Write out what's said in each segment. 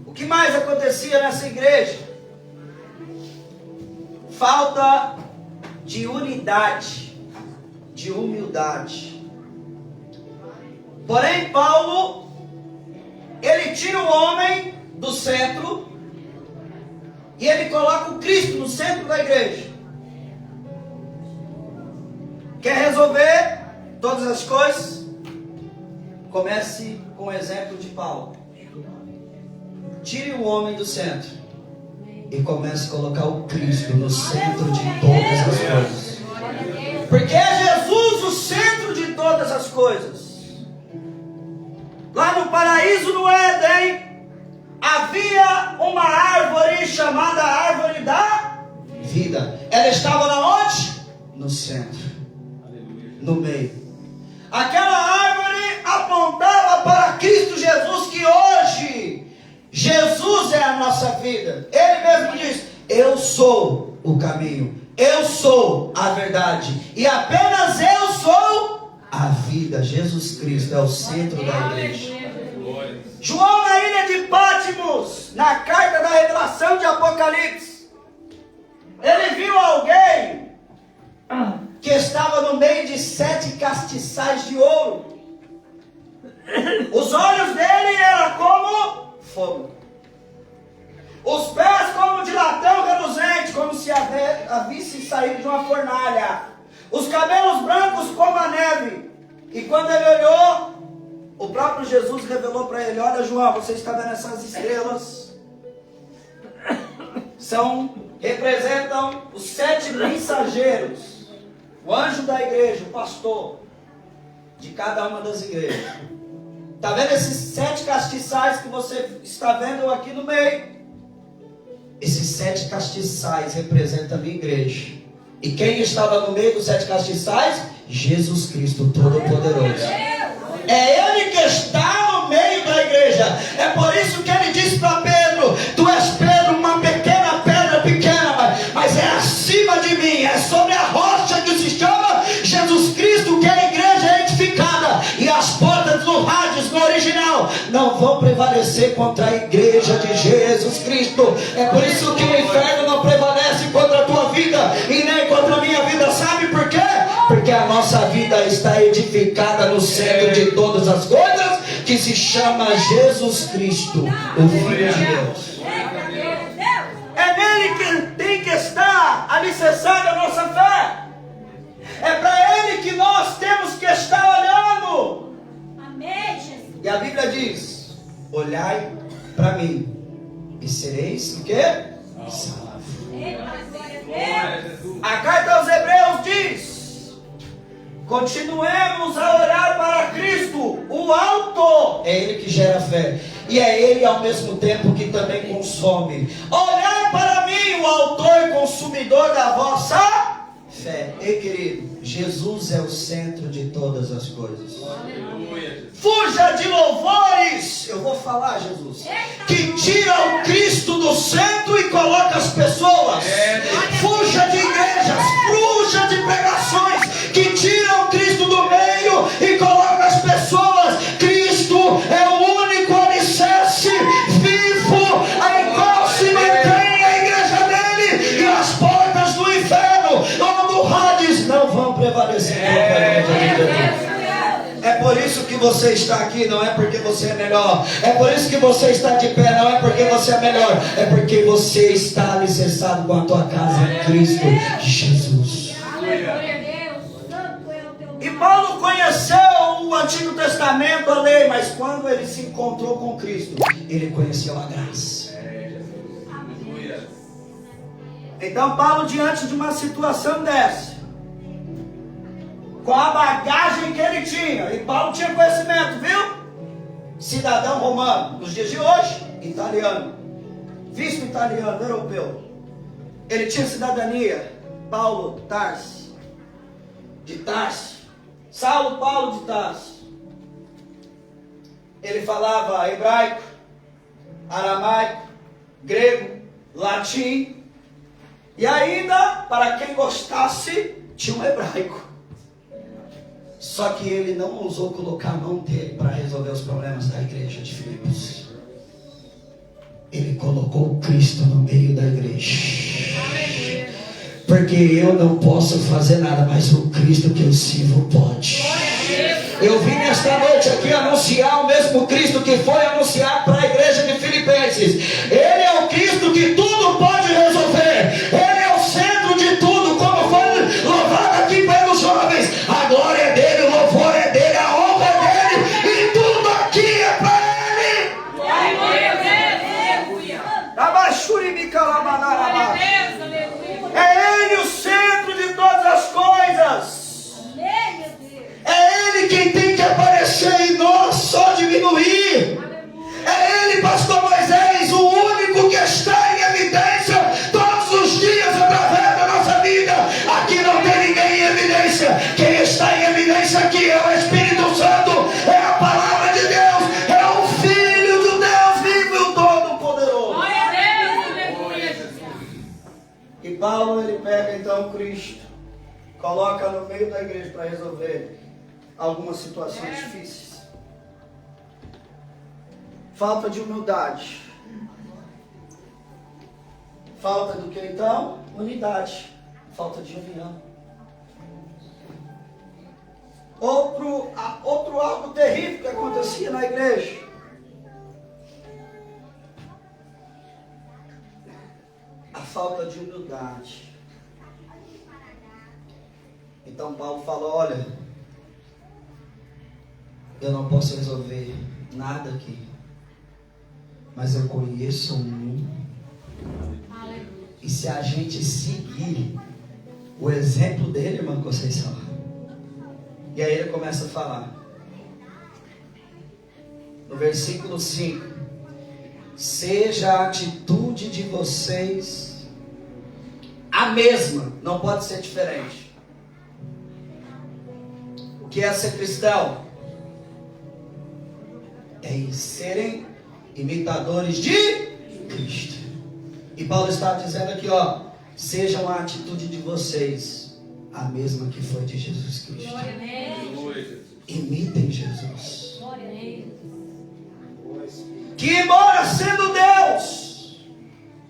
O que mais acontecia nessa igreja? Falta de unidade, de humildade. Porém, Paulo, ele tira o homem do centro e ele coloca o Cristo no centro da igreja. Quer resolver todas as coisas? Comece com o exemplo de Paulo. Tire o homem do centro e comece a colocar o Cristo no centro de todas as coisas. Porque é Jesus o centro de todas as coisas. Lá no paraíso, no Éden, havia uma árvore chamada árvore da vida. Ela estava na onde? No centro, no meio. Aquela árvore apontava para Cristo Jesus, que hoje Jesus é a nossa vida. Ele mesmo diz: eu sou o caminho, eu sou a verdade e apenas eu sou a vida. Jesus Cristo é o centro da igreja. João, na ilha de Patmos, na carta da revelação de Apocalipse, ele viu alguém que estava no meio de 7 castiçais de ouro. Os olhos dele eram como fogo, os pés como de latão reluzente, como se havisse saído de uma fornalha, os cabelos brancos como a neve. E quando ele olhou, o próprio Jesus revelou para ele: olha, João, você está vendo essas estrelas? Representam os 7 mensageiros, o anjo da igreja, o pastor de cada uma das igrejas. Está vendo esses 7 castiçais que você está vendo aqui no meio? Esses 7 castiçais representam a minha igreja. E quem estava no meio dos 7 castiçais? Jesus Cristo Todo-Poderoso. É Ele que está no meio da igreja. É por isso que Ele disse para Pedro: tu és Pedro, uma pequena pedra pequena, mas é acima de mim, é sobre a rocha que se chama Jesus Cristo, que a igreja é edificada, e as portas do Hades, no original, não vão prevalecer contra a igreja de Jesus Cristo. É por isso que o inferno não prevalece contra a tua vida e nem contra a minha vida. Sabe por quê? Porque a nossa vida está edificada no centro de todas as coisas, que se chama Jesus Cristo, o Filho de Deus. É nele que tem que estar alicerçada a nossa fé. É para Ele que nós temos que estar olhando. E a Bíblia diz: olhai para mim e sereis o quê? Salvos. A carta aos Hebreus diz: continuemos a olhar para Cristo, o autor. É Ele que gera fé, e é Ele ao mesmo tempo que também consome. Olhar para mim, o autor e consumidor da vossa fé. Ei, querido, Jesus é o centro de todas as coisas. Aleluia. Fuja de louvores, eu vou falar, Jesus, que tira o Cristo do centro e coloca as pessoas. Fuja de igrejas, fuja de pregações que tiram o Cristo do meio e coloca as pessoas. Cristo é o único alicerce vivo em qual se mantém a igreja dele, e as portas do inferno ou do Hades não vão prevalecer contra a igreja de Deus. É por isso que você está aqui, não é porque você é melhor. É por isso que você está de pé, não é porque você é melhor. É porque você está alicerçado com a tua casa em Cristo Jesus. E Paulo conheceu o Antigo Testamento, a lei, mas quando ele se encontrou com Cristo, ele conheceu a graça. Então Paulo, diante de uma situação dessa, com a bagagem que ele tinha, e Paulo tinha conhecimento, viu? Cidadão romano, nos dias de hoje, italiano, visto italiano, europeu. Ele tinha cidadania. Paulo Tarso, de Tarso, Saulo Paulo de Tarso. Ele falava hebraico, aramaico, grego, latim, e ainda, para quem gostasse, tinha um hebraico. Só que ele não ousou colocar a mão dele para resolver os problemas da igreja de Filipos. colocou Cristo no meio da igreja. Porque eu não posso fazer nada, mas o Cristo que eu sirvo pode. Eu vim nesta noite aqui anunciar o mesmo Cristo que foi anunciado para a igreja de Filipenses. Ele é o Cristo que tudo pode resolver. Ele é o centro de tudo, como foi louvado aqui pelos jovens. A glória é dele, o louvor é dele, a honra é dele, e tudo aqui é para ele. É ele o centro de todas as coisas. É ele quem tem que aparecer em nós, só diminuir. É ele, pastor Moisés, o único que está em evidência todos os dias através da nossa vida. Aqui não tem ninguém em evidência. Quem está em evidência aqui é o Espírito Santo, é a palavra de Deus, é o Filho do Deus vivo e o Todo-Poderoso. E Paulo, ele pega então Cristo, coloca no meio da igreja para resolver algumas situações difíceis. Falta de humildade. Falta do que então? Unidade. Falta de união. Outro algo terrível que acontecia na igreja. A falta de humildade. Então Paulo falou, olha, eu não posso resolver nada aqui, mas eu conheço um. E se a gente seguir o exemplo dele, irmã Conceição, e aí ele começa a falar no versículo 5: seja a atitude de vocês a mesma, não pode ser diferente. O que é ser cristão? É serem imitadores de Cristo. E Paulo está dizendo aqui, ó, sejam a atitude de vocês a mesma que foi de Jesus Cristo. Imitem Jesus. Que embora sendo Deus,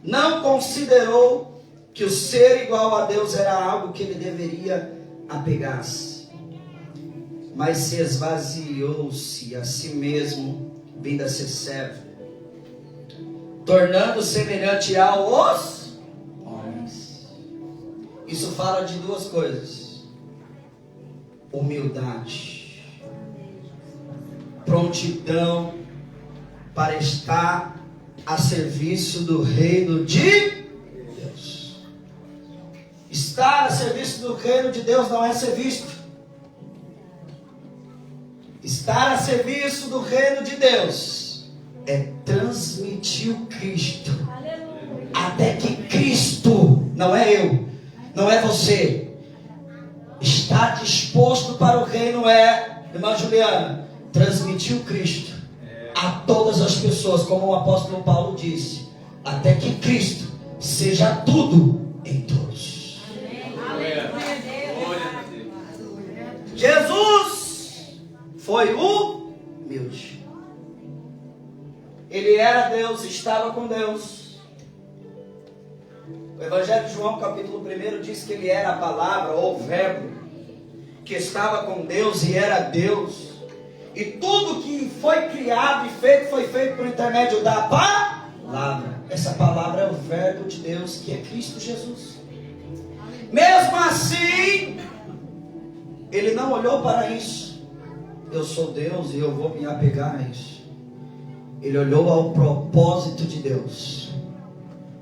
não considerou que o ser igual a Deus era algo que ele deveria apegar-se, mas se esvaziou-se a si mesmo, vindo a ser servo, tornando semelhante aos homens. Isso fala de duas coisas: humildade, prontidão para estar a serviço do reino de Deus. Estar a serviço do reino de Deus não é ser visto. Estar a serviço do reino de Deus é transmitir o Cristo. Aleluia. Até que Cristo, não é eu, não é você, está disposto para o reino, irmã Juliana, transmitir o Cristo a todas as pessoas, como o apóstolo Paulo disse, até que Cristo seja tudo em todos. Jesus foi humilde. Ele era Deus, estava com Deus. O Evangelho de João, capítulo 1, diz que ele era a palavra, ou o verbo, que estava com Deus e era Deus. E tudo que foi criado e feito, foi feito por intermédio da palavra. Essa palavra é o verbo de Deus, que é Cristo Jesus. Mesmo assim, ele não olhou para isso. Eu sou Deus e eu vou me apegar a isso. Ele olhou ao propósito de Deus.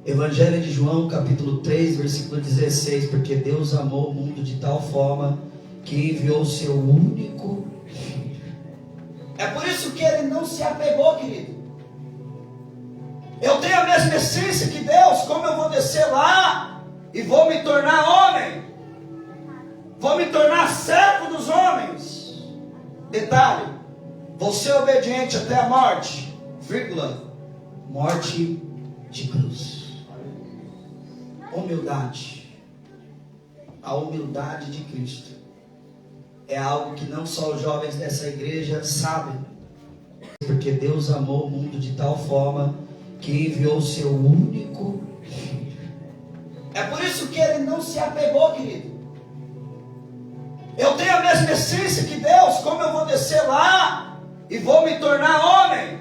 Evangelho de João, capítulo 3, versículo 16. Porque Deus amou o mundo de tal forma que enviou o seu único Filho. É por isso que ele não se apegou, querido. Eu tenho a mesma essência que Deus. Como eu vou descer lá e vou me tornar homem? Vou me tornar servo dos homens. Detalhe: vou ser obediente até a morte, vírgula, morte de cruz. Humildade. A humildade de Cristo é algo que não só os jovens dessa igreja sabem, porque Deus amou o mundo de tal forma que enviou o seu único filho. É por isso que ele não se apegou, querido. Eu tenho a mesma essência que Deus. Como eu vou descer lá e vou me tornar homem?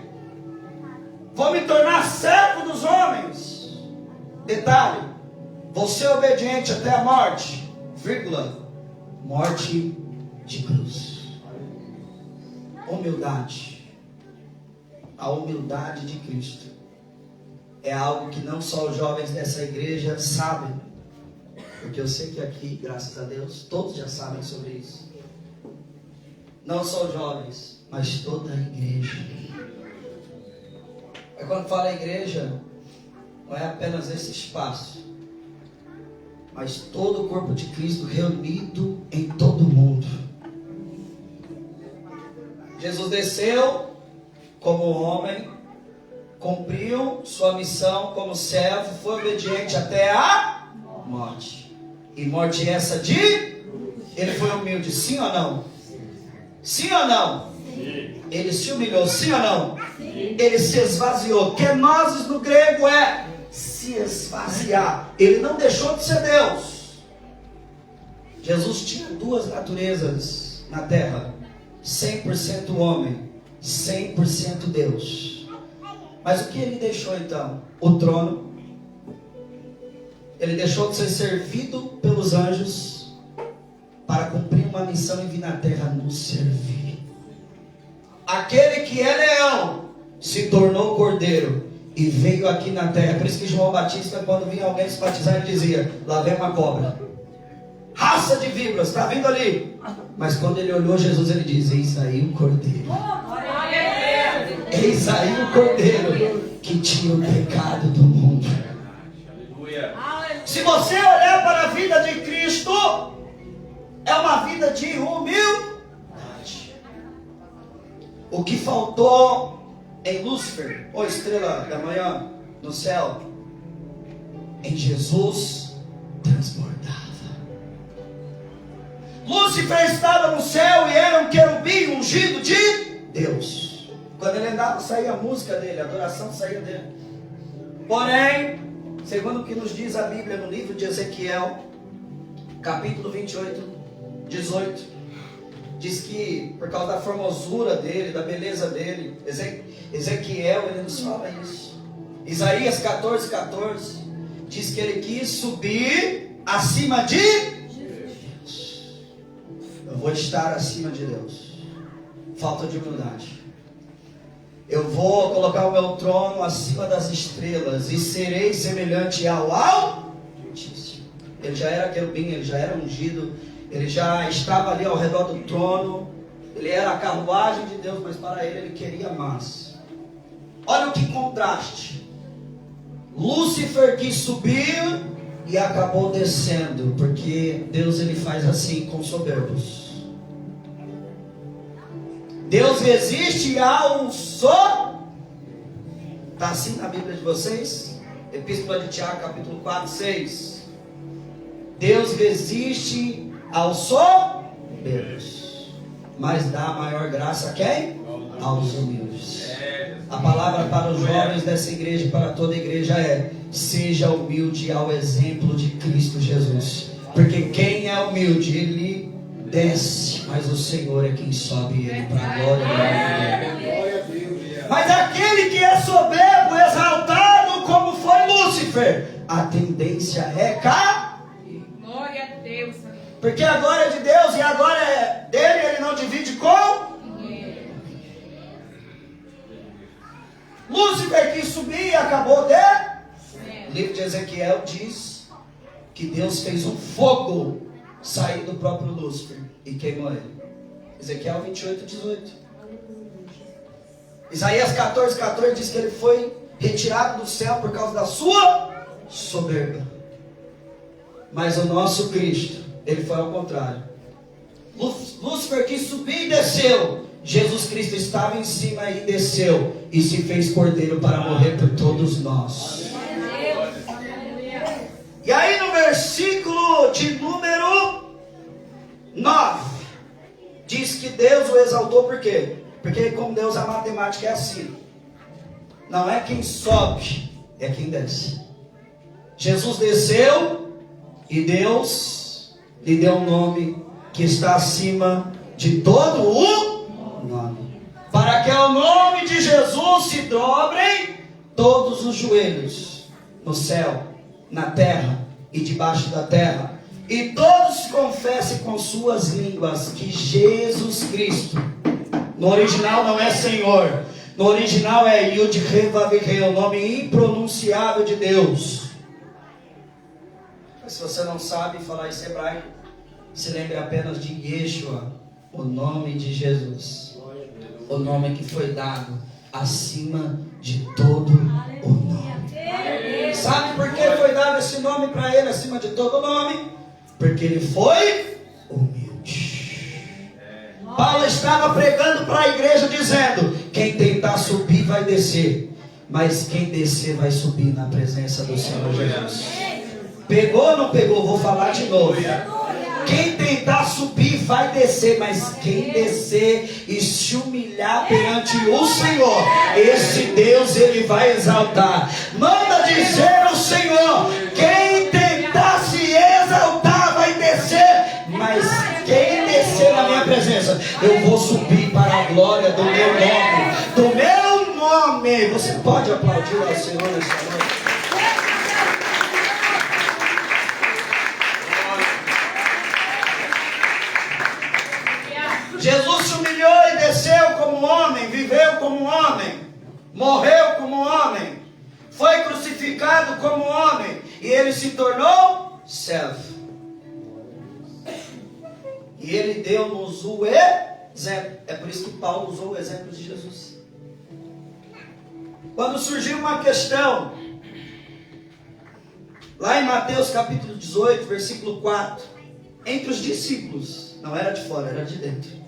Vou me tornar servo dos homens. Detalhe: vou ser obediente até a morte, vírgula, morte de cruz. Humildade. A humildade de Cristo é algo que não só os jovens dessa igreja sabem, porque eu sei que aqui, graças a Deus, todos já sabem sobre isso. Não só os jovens, mas toda a igreja. É quando fala igreja, não é apenas esse espaço, mas todo o corpo de Cristo reunido em todo o mundo. Jesus desceu como homem, cumpriu sua missão como servo, foi obediente até a morte. E morte essa de? Ele foi humilde, sim ou não? Sim ou não? Sim. Ele se humilhou, sim ou não? Sim. Ele se esvaziou. Kenosis no grego é se esvaziar. Ele não deixou de ser Deus. Jesus tinha duas naturezas na terra: 100% homem, 100% Deus. Mas o que ele deixou então? O trono. Ele deixou de ser servido pelos anjos para cumprir uma missão e vir na terra nos servir. Aquele que é leão se tornou cordeiro e veio aqui na terra. Por isso que João Batista, quando vinha alguém se batizar, ele dizia: lá vem uma cobra, raça de víboras, está vindo ali. Mas quando ele olhou Jesus, ele diz: eis aí o cordeiro. Eis aí o cordeiro que tira o pecado do mundo. Se você olhar para a vida de Cristo, é uma vida de humildade. O que faltou em Lúcifer, ou estrela da manhã no céu, em Jesus transbordava. Lúcifer estava no céu e era um querubim ungido de Deus. Quando ele andava, saía a música dele, a adoração saía dele. Porém, segundo o que nos diz a Bíblia no livro de Ezequiel, capítulo 28, 18, diz que por causa da formosura dele, da beleza dele, Ezequiel, ele nos fala isso. Isaías 14, 14, diz que ele quis subir acima de Deus. Eu vou estar acima de Deus. Falta de humildade. Eu vou colocar o meu trono acima das estrelas e serei semelhante ao Altíssimo. Ele já era querubim, ele já era ungido, ele já estava ali ao redor do trono, ele era a carruagem de Deus, mas para ele queria mais. Olha o que contraste. Lúcifer quis subir e acabou descendo, porque Deus ele faz assim com soberbos. Deus resiste ao soberbo. Está assim na Bíblia de vocês? Epístola de Tiago, capítulo 4, 6. Deus resiste aos soberbos, mas dá maior graça a quem? Aos humildes. A palavra para os jovens dessa igreja e para toda a igreja é: seja humilde ao exemplo de Cristo Jesus. Porque quem é humilde, ele desce, mas o Senhor é quem sobe ele para a glória dele. Mas aquele que é soberbo, exaltado, como foi Lúcifer, a tendência é cair. Glória a Deus. Porque a glória é de Deus e a glória é dele, ele não divide com ninguém. Lúcifer quis subir e acabou de... O livro de Ezequiel diz que Deus fez um fogo sair do próprio Lúcifer e queimou ele. Ezequiel 28, 18. Isaías 14, 14 diz que ele foi retirado do céu por causa da sua soberba. Mas o nosso Cristo, ele foi ao contrário. Lúcifer quis subir e desceu. Jesus Cristo estava em cima e desceu e se fez cordeiro para morrer por todos nós. E aí no versículo de número 9, diz que Deus o exaltou por quê? Porque com Deus a matemática é assim: não é quem sobe, é quem desce. Jesus desceu e Deus lhe deu um nome que está acima de todo o nome, para que ao nome de Jesus se dobrem todos os joelhos, no céu, na terra e debaixo da terra, e todos confessem com suas línguas que Jesus Cristo, no original não é Senhor, no original é Yud He Vav He, o nome impronunciável de Deus. Mas se você não sabe falar esse hebraico, se lembre apenas de Yeshua, o nome de Jesus, o nome que foi dado acima de todo o nome. Sabe por que foi dado esse nome para ele acima de todo o nome? Porque ele foi humilde. Paulo estava pregando para a igreja dizendo: quem tentar subir vai descer, mas quem descer vai subir na presença do Senhor Jesus. Pegou ou não pegou? Vou falar de novo. Quem tentar subir vai descer, mas quem descer e se humilhar perante o Senhor, esse Deus ele vai exaltar. Manda dizer ao Senhor: quem tentar se exaltar vai descer, mas quem descer na minha presença, eu vou subir para a glória do meu nome. Do meu nome. Você pode aplaudir ao Senhor nessa noite? Jesus se humilhou e desceu como homem, viveu como homem, morreu como homem, foi crucificado como homem, e ele se tornou servo. E ele deu-nos o exemplo. É por isso que Paulo usou o exemplo de Jesus. Quando surgiu uma questão, lá em Mateus capítulo 18, versículo 4, entre os discípulos, não era de fora, era de dentro: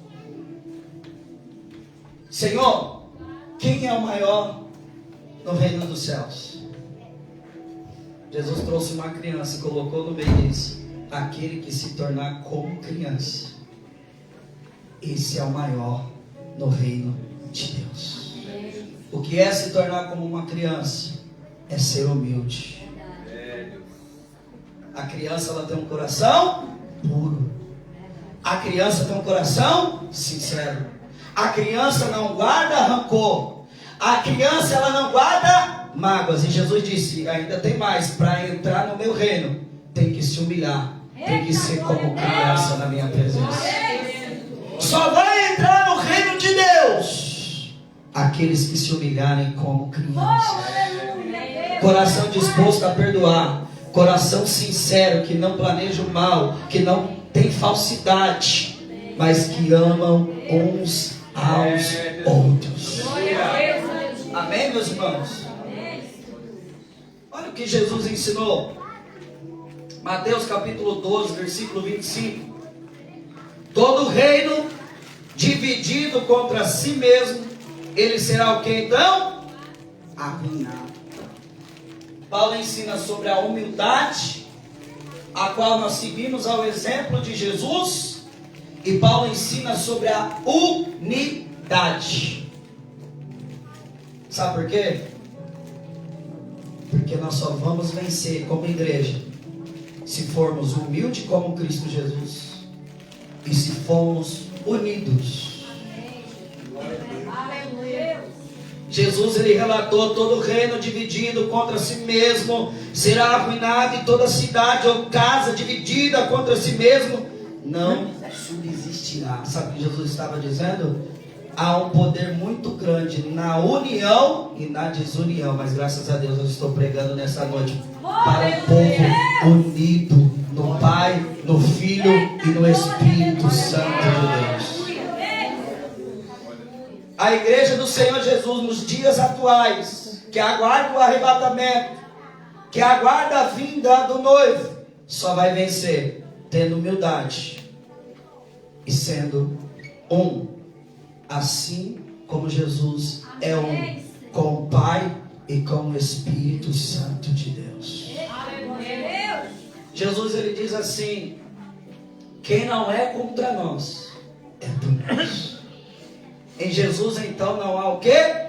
Senhor, quem é o maior no reino dos céus? Jesus trouxe uma criança e colocou no meio e disse: aquele que se tornar como criança, esse é o maior no reino de Deus. O que é se tornar como uma criança? É ser humilde. A criança ela tem um coração puro. A criança tem um coração sincero. A criança não guarda rancor. A criança ela não guarda mágoas. E Jesus disse: ainda tem mais, para entrar no meu reino tem que se humilhar, tem que ser como criança na minha presença. Só vai entrar no reino de Deus aqueles que se humilharem como crianças. Coração disposto a perdoar, coração sincero, que não planeja o mal, que não tem falsidade, mas que amam uns aos outros. Amém, meus irmãos? Olha o que Jesus ensinou. Mateus capítulo 12, versículo 25. Todo reino dividido contra si mesmo, ele será o que então? Arruinado. Paulo ensina sobre a humildade, a qual nós seguimos ao exemplo de Jesus. E Paulo ensina sobre a unidade. Sabe por quê? Porque nós só vamos vencer como igreja se formos humildes como Cristo Jesus e se formos unidos. Jesus ele relatou: todo reino dividido contra si mesmo será arruinado, e toda cidade ou casa dividida contra si mesmo não subsistirá. Sabe o que Jesus estava dizendo? Há um poder muito grande na união e na desunião. Mas graças a Deus eu estou pregando nessa noite para o povo unido no Pai, no Filho e no Espírito Santo de Deus. A igreja do Senhor Jesus nos dias atuais, que aguarda o arrebatamento, que aguarda a vinda do noivo, só vai vencer tendo humildade e sendo um, assim como Jesus é um com o Pai e com o Espírito Santo de Deus. Jesus ele diz assim: quem não é contra nós é por nós. Em Jesus então não há o quê?